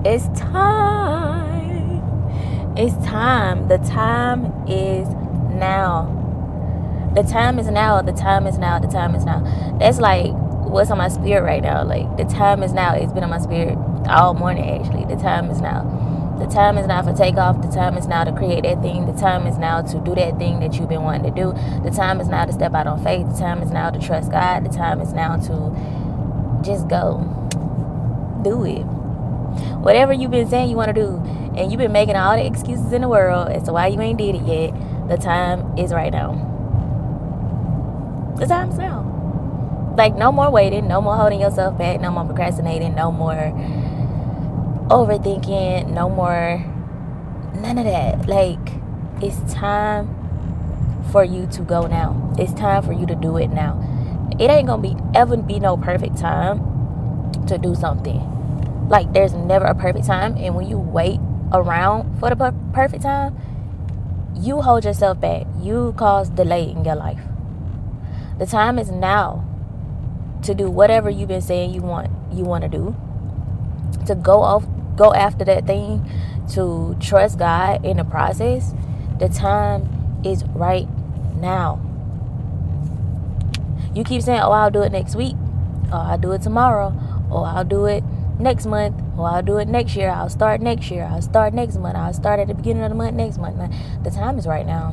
It's time. It's time. The time is now. The time is now. The time is now. The time is now. That's like what's on my spirit right now. Like, the time is now. It's been on my spirit all morning, actually. The time is now. The time is now for takeoff. The time is now to create that thing. The time is now to do that thing that you've been wanting to do. The time is now to step out on faith. The time is now to trust God. The time is now to just go. Do it. Whatever you've been saying you want to do, and you've been making all the excuses in the world as to why you ain't did it yet, the time is right now. The time's now. Like, no more waiting, no more holding yourself back, no more procrastinating, no more overthinking, no more none of that. Like, it's time for you to go now. It's time for you to do it now. It ain't gonna ever be no perfect time to do something. Like, there's never a perfect time, and when you wait around for the perfect time, you hold yourself back. You cause delay in your life. The time is now to do whatever you've been saying you want to do. To go after that thing, to trust God in the process. The time is right now. You keep saying, oh, I'll do it next week, or I'll do it tomorrow, or I'll do it next month, or I'll do it next year, I'll start next year, I'll start next month, I'll start at the beginning of the month next month. The time is right now.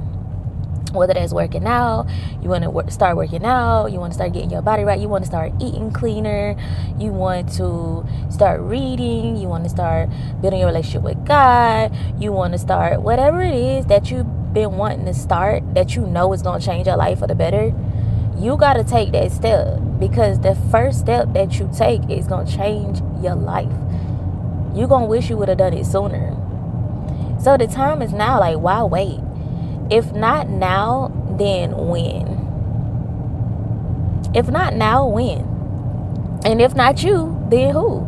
Whether that's working out, you want to start working out, you want to start getting your body right, you want to start eating cleaner, you want to start reading, you want to start building your relationship with God, you want to start whatever it is that you've been wanting to start, that you know is going to change your life for the better. You got to take that step, because the first step that you take is going to change your life. You're going to wish you would have done it sooner. So the time is now. Like, why wait? If not now, then when? If not now, when? And if not you, then who?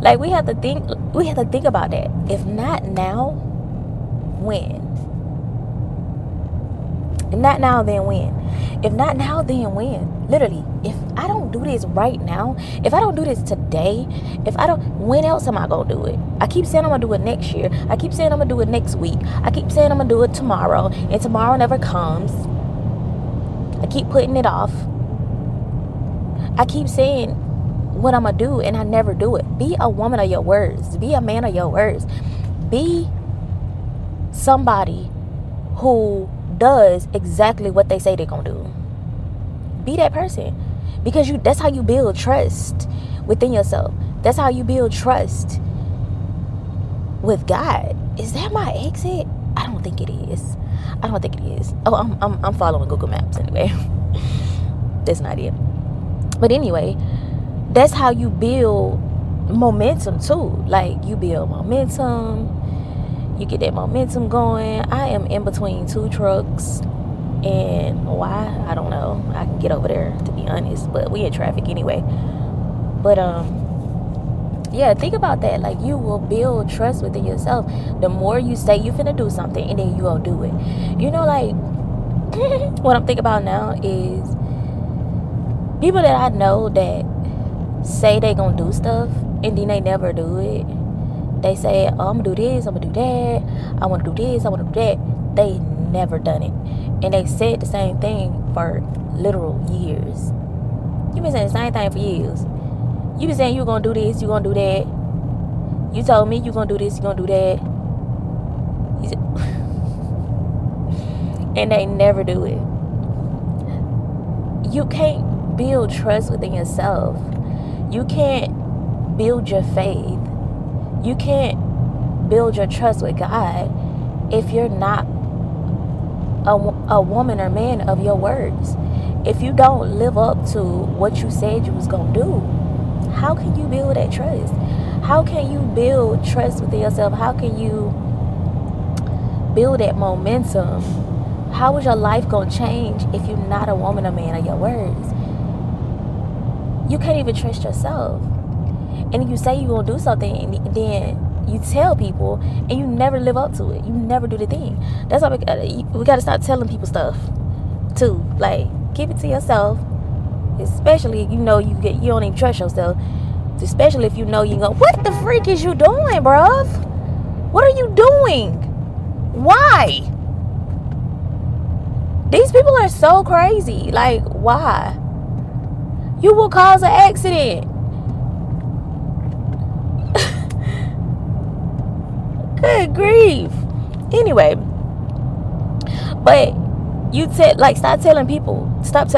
Like, we have to think about that. If not now, when? If not now, then when? If not now, then when? Literally, if I don't do this right now, if I don't do this today, when else am I going to do it? I keep saying I'm going to do it next year. I keep saying I'm going to do it next week. I keep saying I'm going to do it tomorrow, and tomorrow never comes. I keep putting it off. I keep saying what I'm going to do, and I never do it. Be a woman of your words. Be a man of your words. Be somebody who does exactly what they say they're going to do. Be that person. Because that's how you build trust within yourself. That's how you build trust with God. Is that my exit? I don't think it is. Oh, I'm following Google Maps anyway. That's not it. But anyway, that's how you build momentum too. Like, you build momentum. You get that momentum going. I am in between two trucks. And why? I don't know. I can get over there, to be honest. But we in traffic anyway. But, yeah, think about that. Like, you will build trust within yourself. The more you say you finna do something, and then you go do it. You know, like, what I'm thinking about now is people that I know that say they gonna do stuff, and then they never do it. They say, oh, I'm gonna do this, I'm gonna do that, I wanna do this, I wanna do that. They never done it. And they said the same thing for literal years. You've been saying the same thing for years. You've been saying you're gonna do this, you're gonna do that. You told me you're gonna do this, you're gonna do that. And they never do it. You can't build trust within yourself. You can't build your faith. You can't build your trust with God if you're not a woman or man of your words. If you don't live up to what you said you was going to do, how can you build that trust? How can you build trust within yourself? How can you build that momentum? How is your life going to change if you're not a woman or man of your words? You can't even trust yourself. And you say you're going to do something, and then you tell people, and you never live up to it. You never do the thing. That's why we got to stop telling people stuff, too. Like, keep it to yourself. Especially, you don't even trust yourself especially if you know you go, what the freak is you doing, bruv? What are you doing? Why? These people are so crazy. Like, why? You will cause an accident. Good grief. Anyway, but you stop telling people stuff.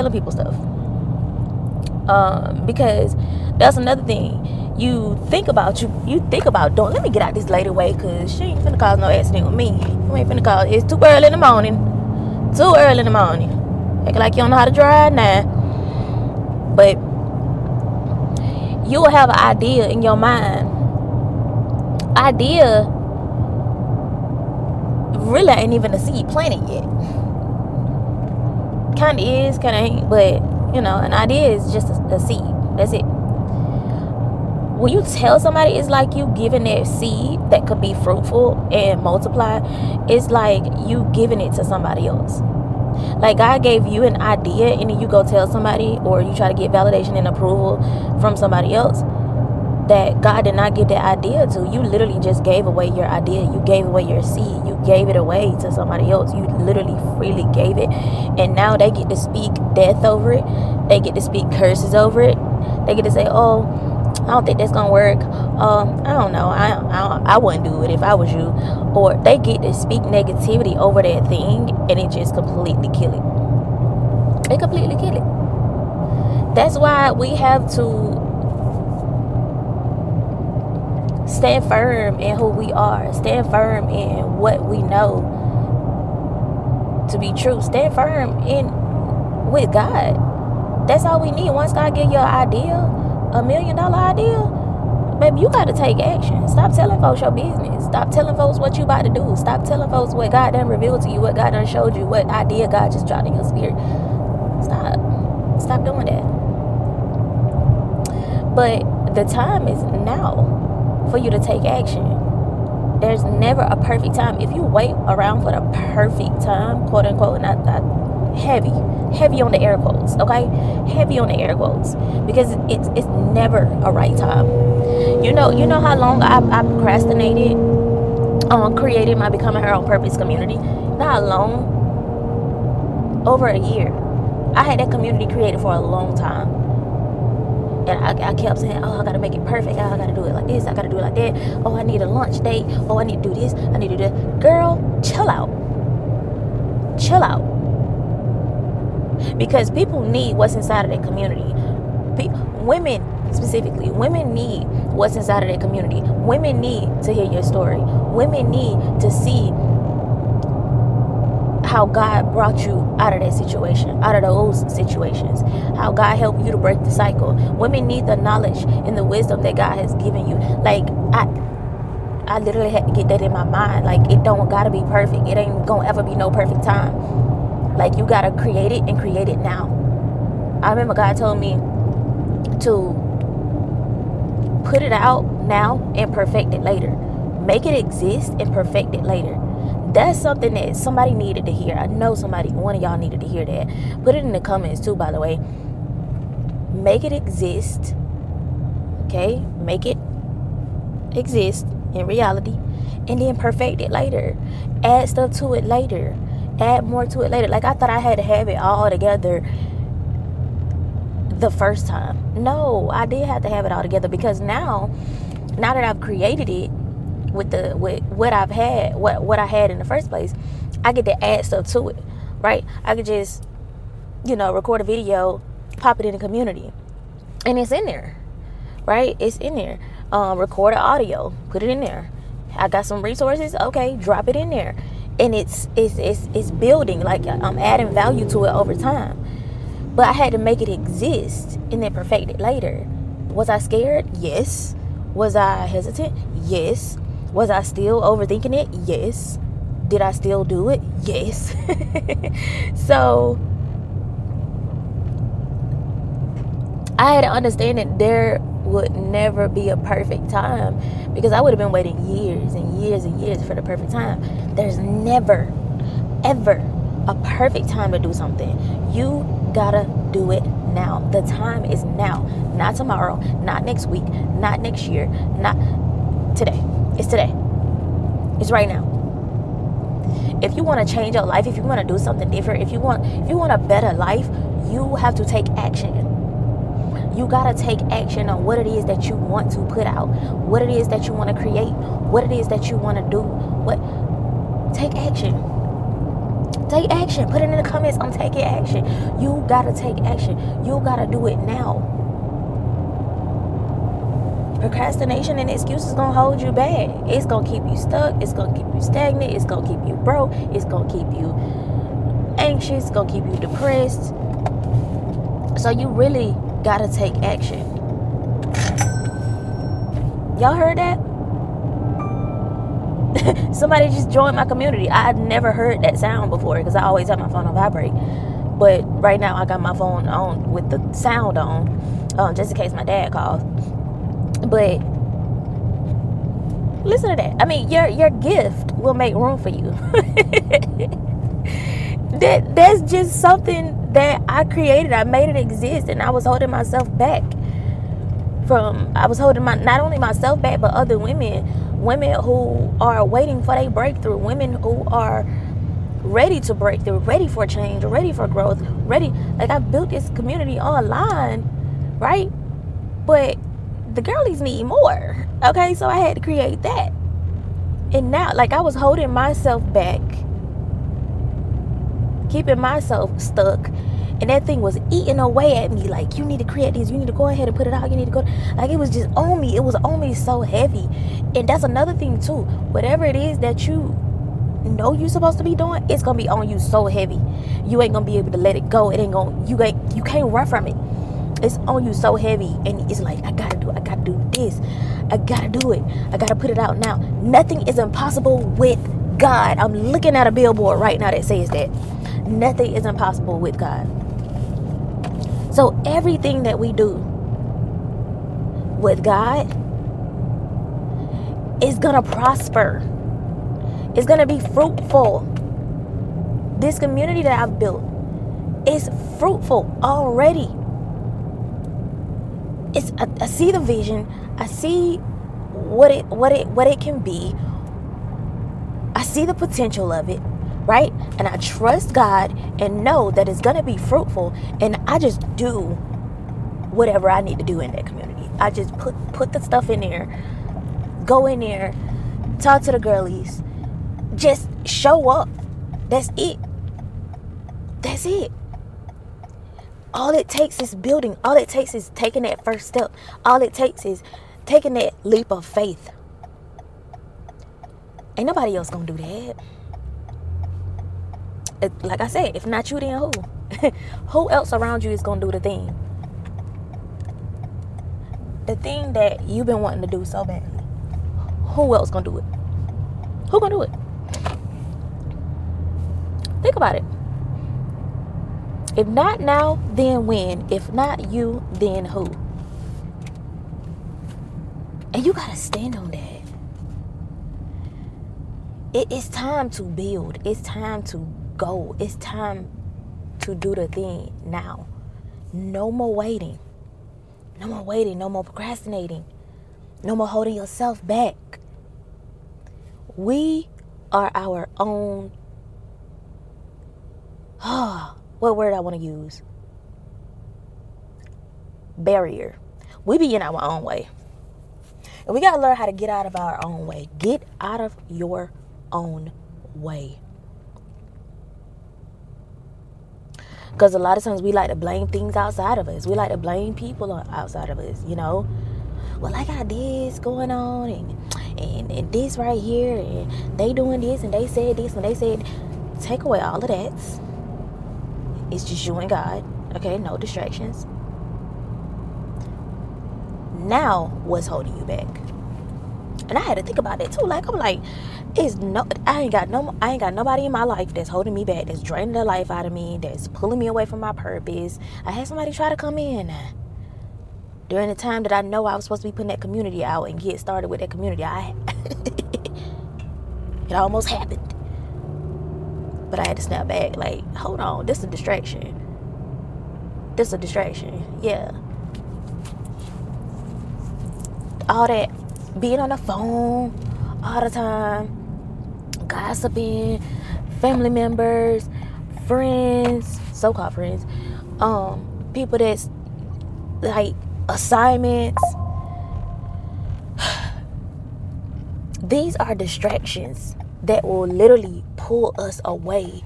Because that's another thing. You think about doing. Let me get out this lady way, cause she ain't finna cause no accident with me. You ain't finna cause. It's too early in the morning. Acting like you don't know how to drive now. But you will have an idea in your mind. Idea really ain't even a seed planted yet. Kinda is, kinda ain't, but an idea is just a seed. That's it. When you tell somebody, it's like you giving that seed that could be fruitful and multiply. It's like you giving it to somebody else. Like God gave you an idea, and then you go tell somebody, or you try to get validation and approval from somebody else that God did not give that idea to. You literally just gave away your idea. You gave away your seed. You gave it away to somebody else. You literally freely gave it. And now they get to speak death over it. They get to speak curses over it. They get to say, oh, I don't think that's going to work. I don't know. I wouldn't do it if I was you. Or they get to speak negativity over that thing, and it just completely kill it. They completely kill it. That's why we have to stand firm in who we are. Stand firm in what we know to be true. Stand firm with God. That's all we need. Once God give you an idea, $1 million idea, baby, you got to take action. Stop telling folks your business. Stop telling folks what you about to do. Stop telling folks what God done revealed to you, what God done showed you, what idea God just dropped in your spirit. Stop doing that. But the time is now for you to take action. There's never a perfect time. If you wait around for the perfect time, quote unquote, not heavy on the air quotes, okay? Heavy on the air quotes, because it's never a right time. You know how long I procrastinated on creating my Becoming Her Own Purpose community? Not long. Over a year. I had that community created for a long time. And I kept saying, oh, I gotta make it perfect. Oh, I gotta do it like this. I gotta do it like that. Oh, I need a launch date. Oh, I need to do this. I need to do that. Girl, chill out. Because people need what's inside of their community. Women, specifically, women need what's inside of their community. Women need to hear your story. Women need to see how God brought you out of that situation, out of those situations, how God helped you to break the cycle. Women need the knowledge and the wisdom that God has given you. Like, I literally had to get that in my mind. Like, it don't gotta be perfect. It ain't gonna ever be no perfect time. Like, you gotta create it and create it now. I remember God told me to put it out now and perfect it later. Make it exist and perfect it later. That's something that somebody needed to hear. I know one of y'all needed to hear that. Put it in the comments too, by the way. Make it exist. Okay? Make it exist in reality. And then perfect it later. Add stuff to it later. Add more to it later. Like, I thought I had to have it all together the first time. No, I did have to have it all together, because now that I've created it with what I've had, what I had in the first place, I get to add stuff to it, right? I could just, record a video, pop it in the community, and it's in there, right? It's in there. Record an audio, put it in there. I got some resources, okay, drop it in there. And it's building, like, I'm adding value to it over time. But I had to make it exist and then perfect it later. Was I scared? Yes. Was I hesitant? Yes. Was I still overthinking it? Yes. Did I still do it? Yes. So I had to understand that there would never be a perfect time, because I would have been waiting years and years and years for the perfect time. There's never, ever a perfect time to do something. You gotta do it now. The time is now. Not tomorrow, not next week, not next year, not today. It's today. It's right now. If you want to change your life, if you want to do something different, if you want a better life, you have to take action. You gotta take action on what it is that you want to put out, what it is that you want to create, what it is that you want to do. Take action. Take action. Put it in the comments. I'm taking action. You gotta take action. You gotta do it now. Procrastination and excuses gonna hold you back. It's gonna keep you stuck. It's gonna keep you stagnant. It's gonna keep you broke. It's gonna keep you anxious. It's gonna keep you depressed. So you really gotta take action. Y'all heard that? Somebody just joined my community. I had never heard that sound before because I always have my phone on vibrate. But right now I got my phone on with the sound on, just in case my dad calls. But listen to that. I mean, your gift will make room for you. That's just something that I created. I made it exist, and I was holding myself back I was holding not only myself back, but other women who are waiting for their breakthrough, women who are ready to break through, ready for change, ready for growth, ready. Like, I built this community online, right? But the girlies need more. Okay, so I had to create that. And now, like, I was holding myself back, keeping myself stuck, and that thing was eating away at me. Like, you need to create this, you need to go ahead and put it out, you need to go. Like, it was just on me. It was on me so heavy. And that's another thing too. Whatever it is that you know you're supposed to be doing, it's gonna be on you so heavy. You ain't gonna be able to let it go. You can't run from it. It's on you so heavy, and it's like, I gotta do this. I gotta do it. I gotta put it out now. Nothing is impossible with God. I'm looking at a billboard right now that says that. Nothing is impossible with God. So everything that we do with God is gonna prosper. It's gonna be fruitful. This community that I've built is fruitful already. I see the vision. I see what it can be. I see the potential of it, right? And I trust God and know that it's gonna be fruitful. And I just do whatever I need to do in that community. I just put the stuff in there, go in there, talk to the girlies, just show up. That's it. That's it. All it takes is building. All it takes is taking that first step. All it takes is taking that leap of faith. Ain't nobody else gonna do that. Like I said, if not you, then who? Who else around you is gonna do the thing? The thing that you've been wanting to do so badly. Who else gonna do it? Who gonna do it? Think about it. If not now, then when? If not you, then who? And you gotta stand on that. It's time to build. It's time to go. It's time to do the thing now. No more waiting. No more waiting. No more procrastinating. No more holding yourself back. We are our own. What word I want to use? Barrier. We be in our own way. And we got to learn how to get out of our own way. Get out of your own way. Because a lot of times we like to blame things outside of us. We like to blame people outside of us, you know. Well, I got this going on and this right here, and they doing this, and they said this, and they said. Take away all of that. It's just you and God. Okay, no distractions. Now, what's holding you back? And I had to think about that too. Like, I'm like, I ain't got nobody in my life that's holding me back, that's draining the life out of me, that's pulling me away from my purpose. I had somebody try to come in during the time that I know I was supposed to be putting that community out and get started with that community. It almost happened. But I had to snap back, like, hold on, this is a distraction. This a distraction. Yeah. All that being on the phone all the time, gossiping, family members, friends, so-called friends, people that's like assignments. These are distractions that will literally pull us away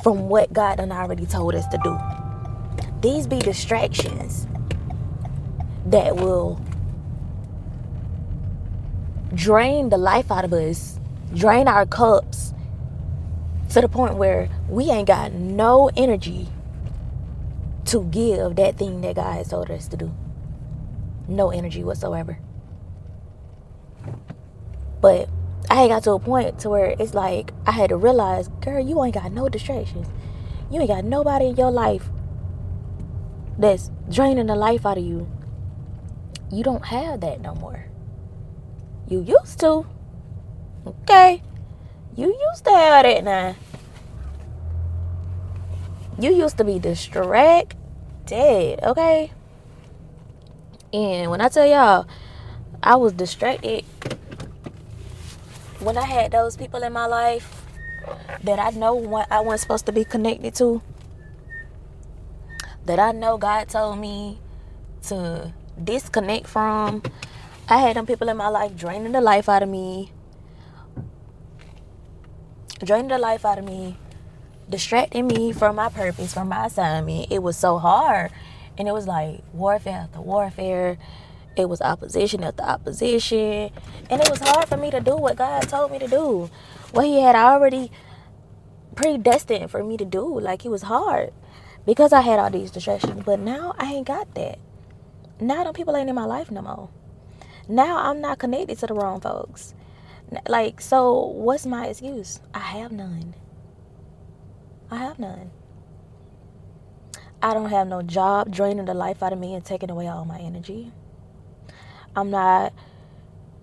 from what God done already told us to do. These be distractions that will drain the life out of us, drain our cups to the point where we ain't got no energy to give that thing that God has told us to do. No energy whatsoever. But I had got to a point to where it's like I had to realize, girl, you ain't got no distractions. You ain't got nobody in your life that's draining the life out of you. You don't have that no more. You used to. Okay. You used to have that now. You used to be distracted. Okay. And when I tell y'all, I was distracted when I had those people in my life that I know I wasn't supposed to be connected to, that I know God told me to disconnect from. I had them people in my life draining the life out of me, distracting me from my purpose, from my assignment. It was so hard. And it was like warfare after warfare. It was opposition after opposition. And it was hard for me to do what God told me to do, what he had already predestined for me to do. Like, it was hard because I had all these distractions. But now I ain't got that. Now them people ain't in my life no more. Now I'm not connected to the wrong folks. Like, so what's my excuse? I have none. I don't have no job draining the life out of me and taking away all my energy. I'm not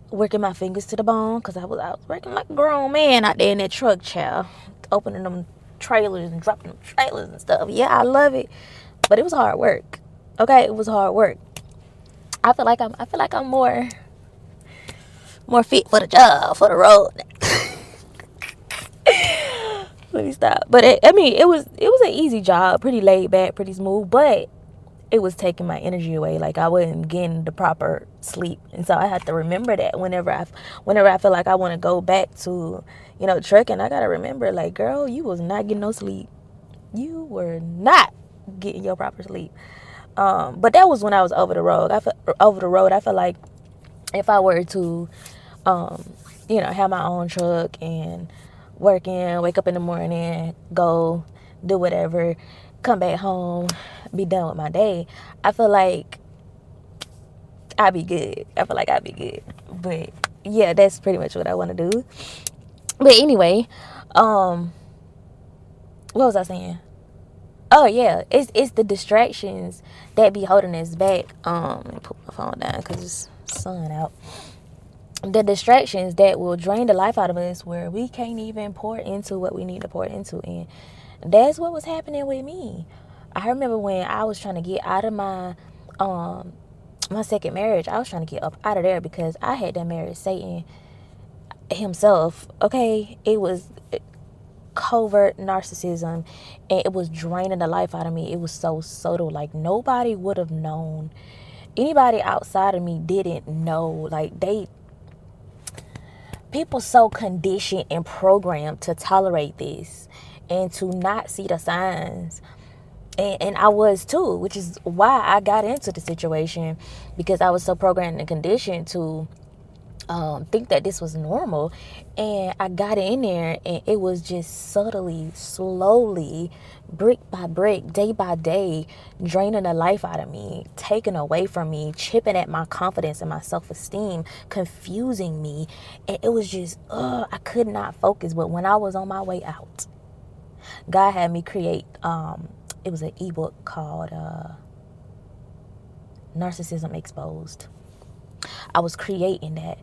working my fingers to the bone because I was working like a grown man out there in that truck, child, opening them trailers and dropping them trailers and stuff. Yeah, I love it, but it was hard work. Okay, it was hard work. I feel like I'm more fit for the job, for the road. Let me stop. But it was an easy job, pretty laid back, pretty smooth, but it was taking my energy away. Like, I wasn't getting the proper sleep. And so I had to remember that whenever I feel like I want to go back to, trucking, I got to remember, like, girl, you was not getting no sleep. You were not getting your proper sleep. But that was when I was over the road. I feel like if I were to, have my own truck and wake up in the morning, go do whatever, come back home, be done with my day, I feel like I'd be good. But yeah, that's pretty much what I want to do. But anyway, what was I saying? Oh yeah, it's the distractions that be holding us back. Let me put my phone down because it's sun out. The distractions that will drain the life out of us, where we can't even pour into what we need to pour into. And that's what was happening with me. I remember when I was trying to get out of my second marriage, I was trying to get up out of there because I had that married Satan himself. Okay, it was covert narcissism, and it was draining the life out of me. It was so subtle. Like, nobody would have known. Anybody outside of me didn't know. Like, people so conditioned and programmed to tolerate this and to not see the signs. And I was too, which is why I got into the situation, because I was so programmed and conditioned to think that this was normal. And I got in there, and it was just subtly, slowly, brick by brick, day by day, draining the life out of me, taking away from me, chipping at my confidence and my self-esteem, confusing me. And it was just, I could not focus. But when I was on my way out, God had me create, it was an ebook called Narcissism Exposed. I was creating that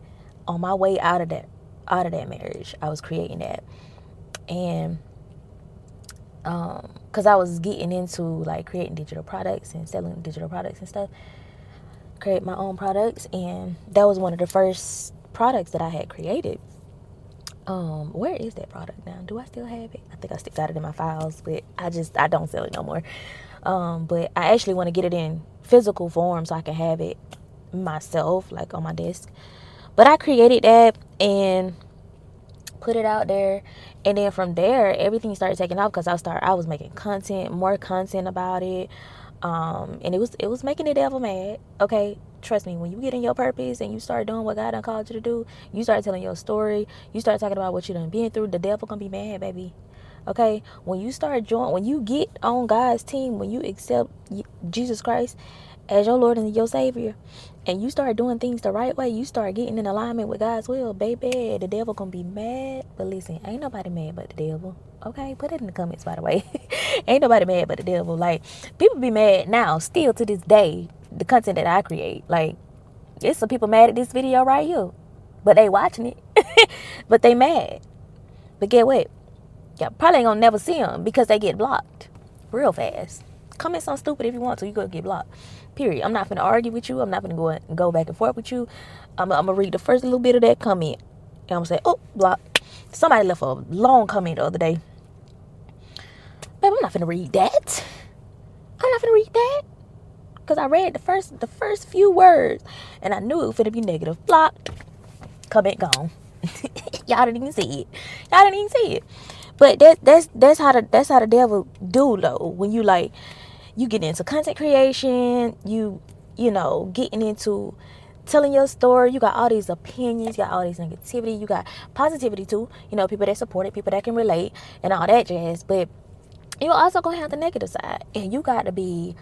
on my way out of that marriage. I was creating that. And because I was getting into like creating digital products and selling digital products and stuff, create my own products, and that was one of the first products that I had created. Where is that product now? Do I still have it? I think I still got it in my files, but I don't sell it no more. But I actually want to get it in physical form so I can have it myself, like on my desk. But I created that and put it out there, and then from there everything started taking off because I was making more content about it. And it was making the devil mad. Okay, trust me, when you get in your purpose and you start doing what God done called you to do, you start telling your story, you start talking about what you done been through, the devil gonna be mad, baby. Okay, when you get on God's team, when you accept Jesus Christ as your Lord and your Savior, and you start doing things the right way, you start getting in alignment with God's will, baby, the devil gonna be mad. But listen, ain't nobody mad but the devil. Okay, put it in the comments, by the way. Ain't nobody mad but the devil. Like, people be mad now, still to this day, the content that I create. Like, there's some people mad at this video right here, but they watching it. But they mad. But get what? Y'all probably ain't gonna never see them because they get blocked real fast. Comment something stupid if you want to, you gonna get blocked. Period. I'm not gonna argue with you. I'm not gonna go back and forth with you. I'm gonna read the first little bit of that comment, and I'm gonna say, oh, block. Somebody left a long comment the other day. Babe, I'm not gonna read that. I'm not gonna read that because I read the first few words, and I knew it was gonna be negative. Block. Comment gone. Y'all didn't even see it. But that's how the devil do though. When you get into content creation, you know, getting into telling your story, you got all these opinions, you got all these negativity, you got positivity too, you know, people that support it, people that can relate and all that jazz. But you also gonna have the negative side, and you got to be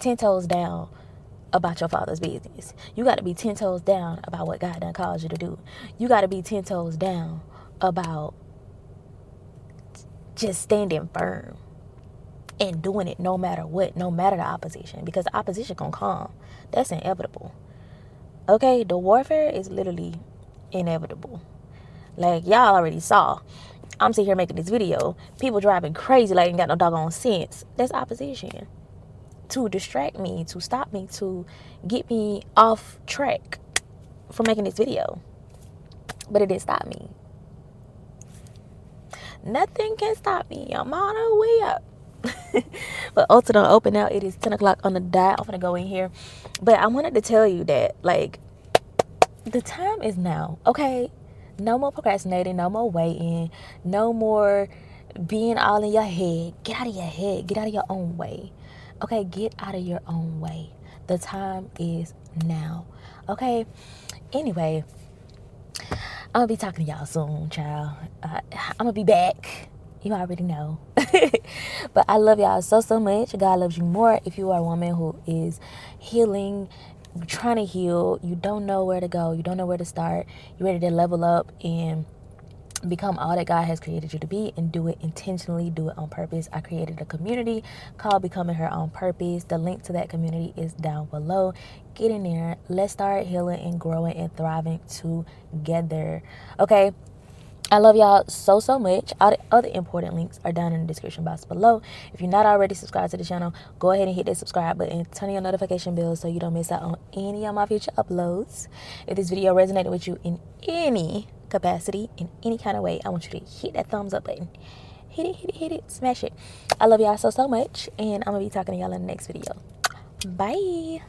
10 toes down about your Father's business. You got to be 10 toes down about what God done called you to do. You got to be 10 toes down about just standing firm and doing it no matter what, no matter the opposition, because the opposition gonna come. That's inevitable. Okay, the warfare is literally inevitable. Like, y'all already saw, I'm sitting here making this video, people driving crazy like ain't got no doggone sense. That's opposition to distract me, to stop me, to get me off track from making this video. But it didn't stop me. Nothing can stop me. I'm on the way up. But Ulta don't open now. It is 10 o'clock on the dot. I'm gonna go in here. But I wanted to tell you that, like, the time is now. Okay, no more procrastinating, no more waiting, no more being all in your head. Get out of your head. Get out of your own way. Okay, get out of your own way. The time is now. Okay, anyway, I'm gonna be talking to y'all soon, child. I'm gonna be back. You already know. But I love y'all so much. God loves you more. If you are a woman who is healing, trying to heal, you don't know where to go, you don't know where to start, you're ready to level up and become all that God has created you to be, and do it intentionally, do it on purpose. I created a community called Becoming Her Own Purpose. The link to that community is down below. Get in there. Let's start healing and growing and thriving together. Okay, I love y'all so much. All the other important links are down in the description box below. If you're not already subscribed to the channel, go ahead and hit that subscribe button. Turn on your notification bell so you don't miss out on any of my future uploads. If this video resonated with you in any capacity, in any kind of way, I want you to hit that thumbs up button. Hit it, smash it. I love y'all so much, and I'm gonna be talking to y'all in the next video. Bye.